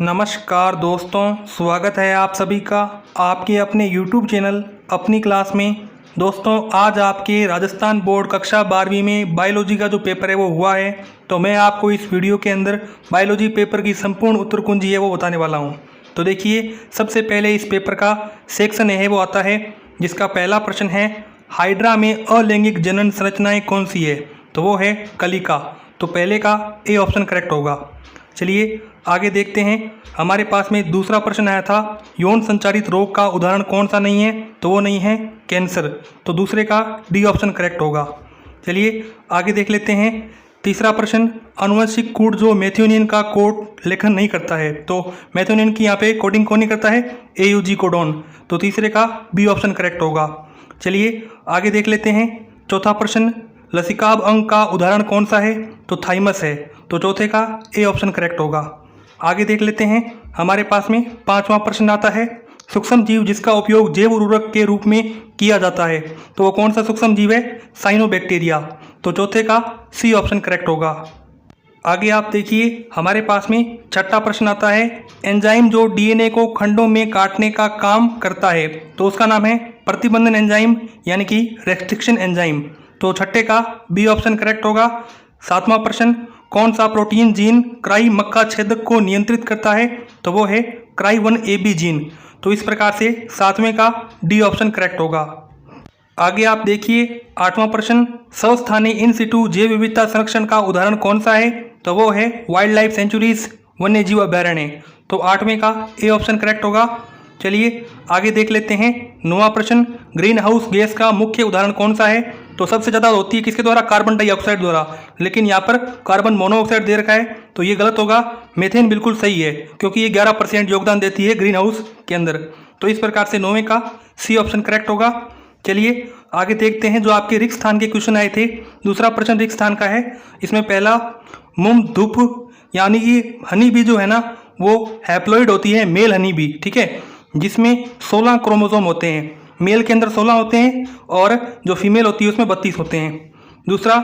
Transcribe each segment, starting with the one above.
नमस्कार दोस्तों, स्वागत है आप सभी का आपके अपने YouTube चैनल अपनी क्लास में। दोस्तों, आज आपके राजस्थान बोर्ड कक्षा 12वीं में बायोलॉजी का जो पेपर है वो हुआ है। तो मैं आपको इस वीडियो के अंदर बायोलॉजी पेपर की संपूर्ण उत्तर कुंजी है वो बताने वाला हूँ। तो देखिए, सबसे पहले इस पेपर का सेक्शन है वो आता है, जिसका पहला प्रश्न है हाइड्रा में अलैंगिक जनन संरचनाएँ कौन सी है? तो वो है कलिका। तो पहले का ए ऑप्शन करेक्ट होगा। चलिए आगे देखते हैं। हमारे पास में दूसरा प्रश्न आया था यौन संचारित रोग का उदाहरण कौन सा नहीं है? तो वो नहीं है कैंसर। तो दूसरे का डी ऑप्शन करेक्ट होगा। चलिए आगे देख लेते हैं। तीसरा प्रश्न आनुवंशिक कोड जो मेथियोनिन का कोड लेखन नहीं करता है, तो मेथियोनिन की यहाँ पे कोडिंग कौन नहीं करता है? AUG codon. तो तीसरे का बी ऑप्शन करेक्ट होगा। चलिए आगे देख लेते हैं। चौथा प्रश्न लसिकाभ अंग का उदाहरण कौन सा है? तो थाइमस है। तो चौथे का ए ऑप्शन करेक्ट होगा। आगे देख लेते हैं। हमारे पास में पांचवा प्रश्न आता है सूक्ष्म जीव जिसका उपयोग जैव उर्वरक के रूप में किया जाता है, तो वो कौन सा सूक्ष्म जीव है? साइनोबैक्टीरिया। तो चौथे का सी ऑप्शन करेक्ट होगा। आगे आप देखिए, हमारे पास में छठा प्रश्न आता है एंजाइम जो DNA को खंडों में काटने का काम करता है, तो उसका नाम है प्रतिबंधन एंजाइम यानी कि रेस्ट्रिक्शन एंजाइम। तो छठे का बी ऑप्शन करेक्ट होगा। सातवां प्रश्न कौन सा प्रोटीन जीन क्राई मक्का छेदक को नियंत्रित करता है? तो वो है क्राई 1AB जीन। तो इस प्रकार से सातवें का डी ऑप्शन करेक्ट होगा। आगे आप देखिए, आठवां प्रश्न स्वस्थानीय इन सिटू जैव विविधता संरक्षण का उदाहरण कौन सा है? तो वो है वाइल्ड लाइफ सेंचुरीज वन्य जीव अभयारण्य। तो आठवें का ए ऑप्शन करेक्ट होगा। चलिए आगे देख लेते हैं। नौवां प्रश्न ग्रीन हाउस गैस का मुख्य उदाहरण कौन सा है? तो सबसे ज़्यादा होती है किसके द्वारा? कार्बन डाइऑक्साइड द्वारा। लेकिन यहाँ पर कार्बन मोनोऑक्साइड दे रखा है, तो ये गलत होगा। मीथेन बिल्कुल सही है, क्योंकि ये 11% योगदान देती है ग्रीन हाउस के अंदर। तो इस प्रकार से नौवें का सी ऑप्शन करेक्ट होगा। चलिए आगे देखते हैं जो आपके रिक्त स्थान के क्वेश्चन आए थे। दूसरा प्रश्न रिक्त स्थान का है। इसमें पहला मुम धूप यानी कि हनी बी जो है ना, वो हैप्लॉइड होती है, मेल हनी बी, ठीक है, जिसमें 16 क्रोमोसोम होते हैं। मेल के अंदर 16 होते हैं और जो फीमेल होती है उसमें 32 होते हैं। दूसरा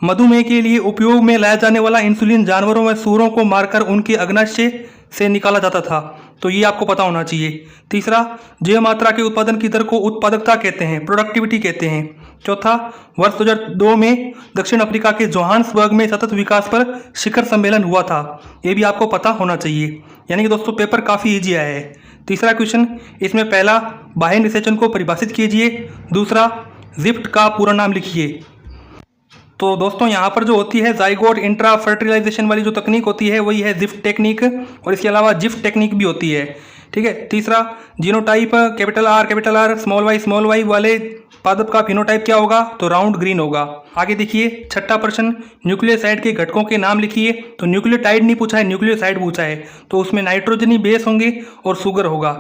मधुमेह के लिए उपयोग में लाया जाने वाला इंसुलिन जानवरों व सूअरों को मारकर उनके अग्नाशय से निकाला जाता था, तो ये आपको पता होना चाहिए। तीसरा जैव मात्रा के उत्पादन की दर को उत्पादकता कहते हैं, प्रोडक्टिविटी कहते हैं। चौथा वर्ष 2002 में दक्षिण अफ्रीका के जोहान्सबर्ग में सतत विकास पर शिखर सम्मेलन हुआ था, ये भी आपको पता होना चाहिए। यानी कि दोस्तों पेपर काफ़ी ईजी आया है। तीसरा क्वेश्चन, इसमें पहला बाह्य निषेचन को परिभाषित कीजिए, दूसरा जिफ्ट का पूरा नाम लिखिए। तो दोस्तों यहाँ पर जो होती है जाइगोट इंट्रा फर्टिलाइजेशन वाली जो तकनीक होती है वही है जिफ्ट टेक्निक, और इसके अलावा जिफ्ट टेक्निक भी होती है, ठीक है। तीसरा genotype capital R small y वाले पादप का फिनोटाइप क्या होगा? तो राउंड ग्रीन होगा। आगे देखिए छठा प्रश्न न्यूक्लियोसाइड के घटकों के नाम लिखिए। तो न्यूक्लियोटाइड नहीं पूछा है, न्यूक्लियोसाइड पूछा है, तो उसमें नाइट्रोजनी बेस होंगे और शुगर होगा,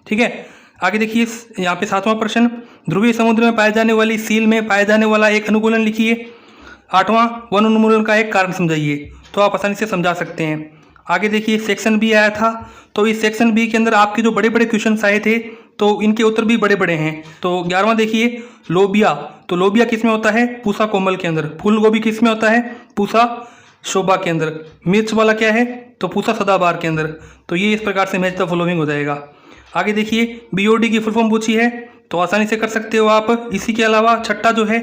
ठीक है। आगे देखिए यहाँ पे सातवां प्रश्न ध्रुवीय समुद्र में पाए जाने वाली सील में पाए जाने वाला एक अनुकूलन लिखिए। आठवां वन उन्मूलन का एक कारण समझाइए। तो आप आसानी से समझा सकते हैं। आगे देखिए सेक्शन बी आया था, तो इस सेक्शन बी के अंदर आपके जो बड़े बड़े क्वेश्चन आए थे तो इनके उत्तर भी बड़े बड़े हैं। तो 11वां देखिए लोबिया। तो लोबिया किस में होता है? पूसा कोमल के अंदर। फूल गोभी किस में होता है? पूसा शोभा के अंदर। मिर्च वाला क्या है? तो पूसा सदाबहार के अंदर। तो ये इस प्रकार से मैच द फॉलोइंग हो जाएगा। आगे देखिए BOD की फुल फॉर्म पूछी है, तो आसानी से कर सकते हो आप। इसी के अलावा छठा जो है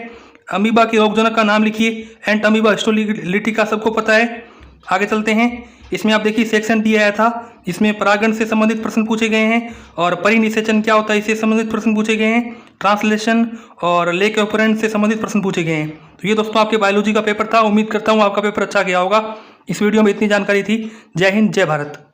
अमीबा के रोगजनक का नाम लिखिए। एंट अमीबा हिस्टोलिटिका सबको पता है। आगे चलते हैं। इसमें आप देखिए सेक्शन डी आया था, इसमें परागण से संबंधित प्रश्न पूछे गए हैं, और परिनिषेचन क्या होता है इससे संबंधित प्रश्न पूछे गए हैं। ट्रांसलेशन और लेक ऑपरेंट से संबंधित प्रश्न पूछे गए हैं। तो ये दोस्तों आपके बायोलॉजी का पेपर था। उम्मीद करता हूँ आपका पेपर अच्छा गया होगा। इस वीडियो में इतनी जानकारी थी। जय हिंद, जय भारत।